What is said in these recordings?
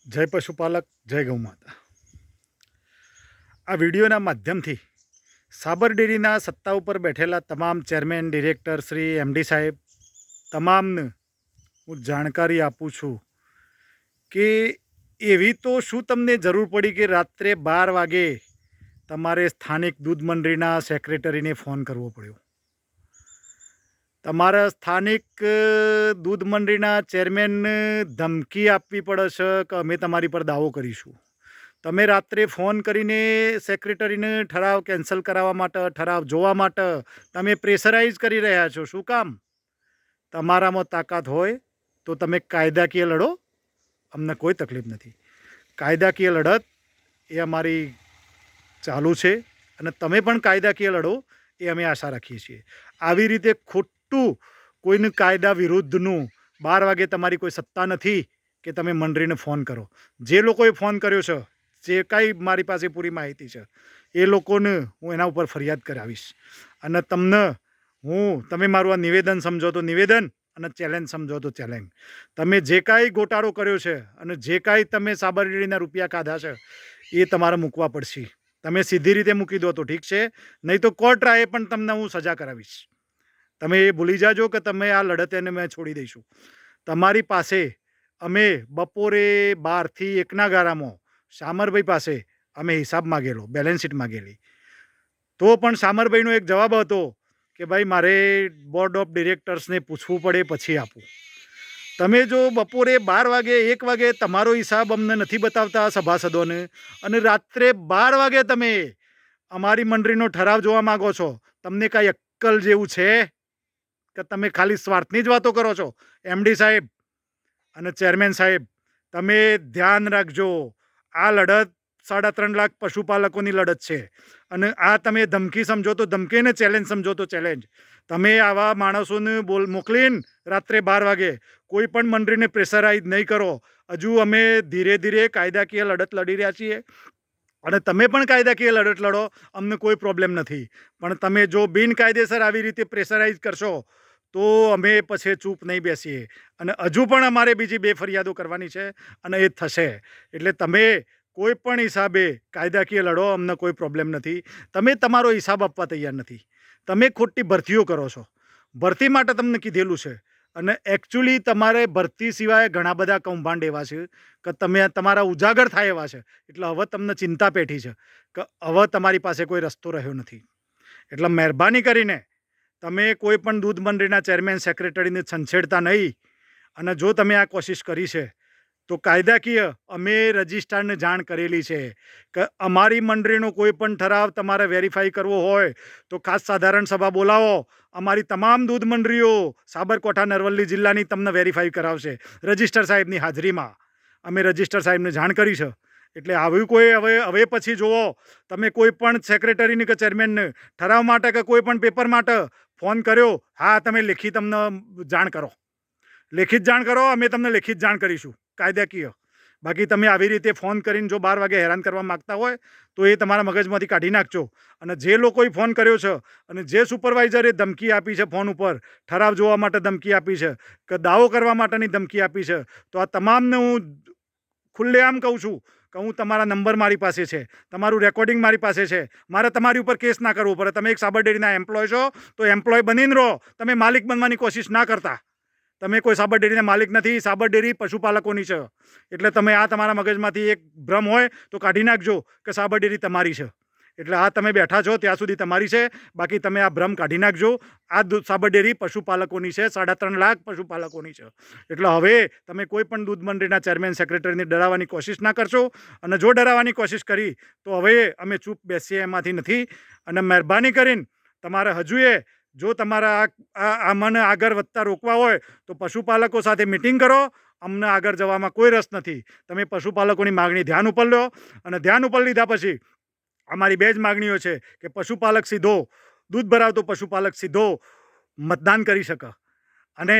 જય પશુપાલક, જય ગૌ માતા. આ વિડીયોના માધ્યમથી સાબર ડેરીના સત્તા ઉપર બેઠેલા તમામ ચેરમેન, ડિરેક્ટર શ્રી, એમડી સાહેબ, તમામને હું જાણકારી આપું છું કે એવી તો શું તમને જરૂર પડી કે રાત્રે 12 વાગે તમારે સ્થાનિક દૂધ મંડળીના સેક્રેટરીને ફોન કરવો પડ્યો. તમારા સ્થાનિક દૂધ મંડળીના ચેરમેનને ધમકી આપવી પડે છે કે અમે તમારી પર દાવો કરીશું. તમે રાત્રે ફોન કરીને સેક્રેટરીને ઠરાવ કેન્સલ કરાવવા માટે, ઠરાવ જોવા માટે તમે પ્રેશરાઇઝ કરી રહ્યા છો. શું કામ? તમારામાં તાકાત હોય તો તમે કાયદાકીય લડો, અમને કોઈ તકલીફ નથી. કાયદાકીય લડત એ અમારી ચાલુ છે અને તમે પણ કાયદાકીય લડો એ અમે આશા રાખીએ છીએ. આવી રીતે ખોટું કોઈને કાયદા વિરુદ્ધનું 12 વાગે તમારી કોઈ સત્તા નથી કે તમે મંડળીને ફોન કરો. જે લોકોએ ફોન કર્યો છે, જે કાંઈ મારી પાસે પૂરી માહિતી છે, એ લોકોને હું એના ઉપર ફરિયાદ કરાવીશ. અને તમને તમે મારું આ નિવેદન સમજો તો નિવેદન અને ચેલેન્જ સમજો તો ચેલેન્જ. તમે જે કાંઈ ગોટાળો કર્યો છે અને જે કાંઈ તમે સાબરડેરીના રૂપિયા ખાધા છે એ તમારે મૂકવા પડશે. તમે સીધી રીતે મૂકી દો તો ઠીક છે, નહીં તો કોર્ટ રાહે પણ તમને હું સજા કરાવીશ. તમે એ ભૂલી જાજો કે તમે આ લડત એને મેં છોડી દઈશું. તમારી પાસે અમે બપોરે 12થી 1ના ગાળામાં શામરભાઈ પાસે અમે હિસાબ માગેલો, બેલેન્સ શીટ માગેલી. તો પણ શામરભાઈનો એક જવાબ હતો કે ભાઈ મારે બોર્ડ ઓફ ડિરેક્ટર્સને પૂછવું પડે પછી આપું. તમે જો બપોરે 12 વાગે 1 વાગે તમારો હિસાબ અમને નથી બતાવતા સભાસદોને અને રાત્રે 12 વાગે તમે અમારી મંડળીનો ઠરાવ જોવા માગો છો, તમને કાંઈ અક્કલ જેવું છે કે તમે ખાલી સ્વાર્થની જ વાતો કરો છો? એમડી સાહેબ અને ચેરમેન સાહેબ, તમે ધ્યાન રાખજો. આ લડત 3.5 લાખ પશુપાલકોની લડત છે અને આ તમે ધમકી સમજો તો ધમકીને ચેલેન્જ સમજો તો ચેલેન્જ. તમે આવા માણસોને મોકલીને રાત્રે 12 વાગે કોઈ પણ મંડળીને પ્રેશરાઇઝ નહીં કરો. હજુ અમે ધીરે ધીરે કાયદાકીય લડત લડી રહ્યા છીએ અને તમે પણ કાયદાકીય લડત લડો, અમને કોઈ પ્રોબ્લેમ નથી. પણ તમે જો બિનકાયદેસર આવી રીતે પ્રેશરાઇઝ કરશો તો અમે પછી ચૂપ નહીં બેસીએ અને હજુ પણ અમારે બીજી 2 ફરિયાદો કરવાની છે અને એ થશે. એટલે તમે કોઈ પણ હિસાબે કાયદાકીય લડો, અમને કોઈ પ્રોબ્લેમ નથી. તમે તમારો હિસાબ આપવા તૈયાર નથી. તમે ખોટી ભરતીઓ કરો છો. ભરતી માટે તમને કીધેલું છે અને એકચ્યુઅલી તમારે ભરતી સિવાય ઘણા બધા કૌભાંડ એવા છે કે તમે તમારા ઉજાગર થાય એવા છે. એટલે હવે તમને ચિંતા પેઠી છે કે હવે તમારી પાસે કોઈ રસ્તો રહ્યો નથી. એટલે મહેરબાની કરીને તમે કોઈ પણ દૂધ મંડળીના ચેરમેન, સેક્રેટરીને છંછેડતા નહીં. અને જો તમે આ કોશિશ કરી છે તો કાયદાકીય અમે રજિસ્ટ્રારને જાણ કરેલી છે કે અમારી મંડળીનો કોઈ પણ ઠરાવ તમારે વેરીફાઈ કરવો હોય તો ખાસ સાધારણ સભા બોલાવો. અમારી તમામ દૂધ મંડળીઓ સાબરકાંઠા, અરવલ્લી જિલ્લાની તમને વેરીફાઈ કરાવશે રજિસ્ટર સાહેબની હાજરીમાં. અમે રજિસ્ટર સાહેબને જાણ કરી છે. એટલે આવ્યું કોઈ હવે પછી જુઓ, તમે કોઈ પણ સેક્રેટરીને કે ચેરમેનને ઠરાવ માટે કે કોઈ પણ પેપર માટે ફોન કર્યો, હા તમે લેખિત અમને જાણ કરો. લેખિત જાણ કરો, અમે તમને લેખિત જાણ કરીશું કાયદાકીય. બાકી તમે આવી રીતે ફોન કરીને જો 12 વાગે હેરાન કરવા માગતા હોય તો એ તમારા મગજમાંથી કાઢી નાખજો. અને જે લોકોએ ફોન કર્યો છે અને જે સુપરવાઇઝરે ધમકી આપી છે ફોન ઉપર, ઠરાવ જોવા માટે ધમકી આપી છે કે દાવો કરવા માટેની ધમકી આપી છે, તો આ તમામને હું ખુલ્લેઆમ કહું છું કે હું તમારા નંબર મારી પાસે છે, તમારું રેકોર્ડિંગ મારી પાસે છે. મારે તમારી ઉપર કેસ ના કરવો પડે. તમે એક સાબર ડેરીના એમ્પ્લોય છો તો એમ્પ્લોય બનીને રહો. તમે માલિક બનવાની કોશિશ ના કરતા. તમે કોઈ સાબર ડેરીના માલિક નથી. સાબર ડેરી પશુપાલકોની છે. એટલે તમે આ તમારા મગજમાંથી એક ભ્રમ હોય તો કાઢી નાખજો કે સાબર ડેરી તમારી છે. એટલે આ તમે બેઠા છો ત્યાં સુધી તમારી છે, બાકી તમે આ ભ્રમ કાઢી નાખજો. આ સાબર ડેરી પશુપાલકોની છે, 3.5 લાખ પશુપાલકોની છે. એટલે હવે તમે કોઈ પણ દૂધ મંડળીના ચેરમેન, સેક્રેટરીને ડરાવવાની કોશિશ ના કરશો. અને જો ડરાવવાની કોશિશ કરી તો હવે અમે ચૂપ બેસીએ એમાંથી નથી. અને મહેરબાની કરીને તમારે હજુ જો તમારા આ મને આગળ વધતા રોકવા હોય તો પશુપાલકો સાથે મિટિંગ કરો. અમને આગળ જવામાં કોઈ રસ નથી. તમે પશુપાલકોની માગણી ધ્યાન ઉપર લો અને ધ્યાન ઉપર લીધા પછી અમારી 2 જ માગણીઓ છે કે પશુપાલક સીધો, દૂધ ભરાવતો પશુપાલક સીધો મતદાન કરી શકે અને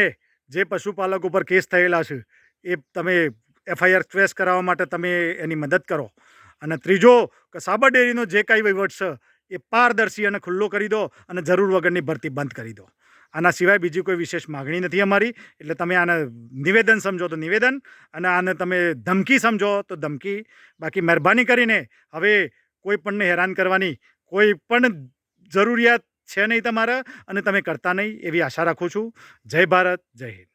જે પશુપાલક ઉપર કેસ થયેલા છે એ તમે FIR ક્વેશ કરાવવા માટે તમે એની મદદ કરો. અને ત્રીજો કે સાબર ડેરીનો જે કાંઈ વહીવટ છે એ પારદર્શી અને ખુલ્લો કરી દો અને જરૂર વગરની ભરતી બંધ કરી દો. આના સિવાય બીજી કોઈ વિશેષ માગણી નથી અમારી. એટલે તમે આને નિવેદન સમજો તો નિવેદન, અને આને તમે ધમકી સમજો તો ધમકી. બાકી મહેરબાની કરીને હવે કોઈ પણને હેરાન કરવાની કોઈ પણ જરૂરિયાત છે નહીં તમારે, અને તમે કરતા નહીં એવી આશા રાખું છું. જય ભારત, જય હિન્દ.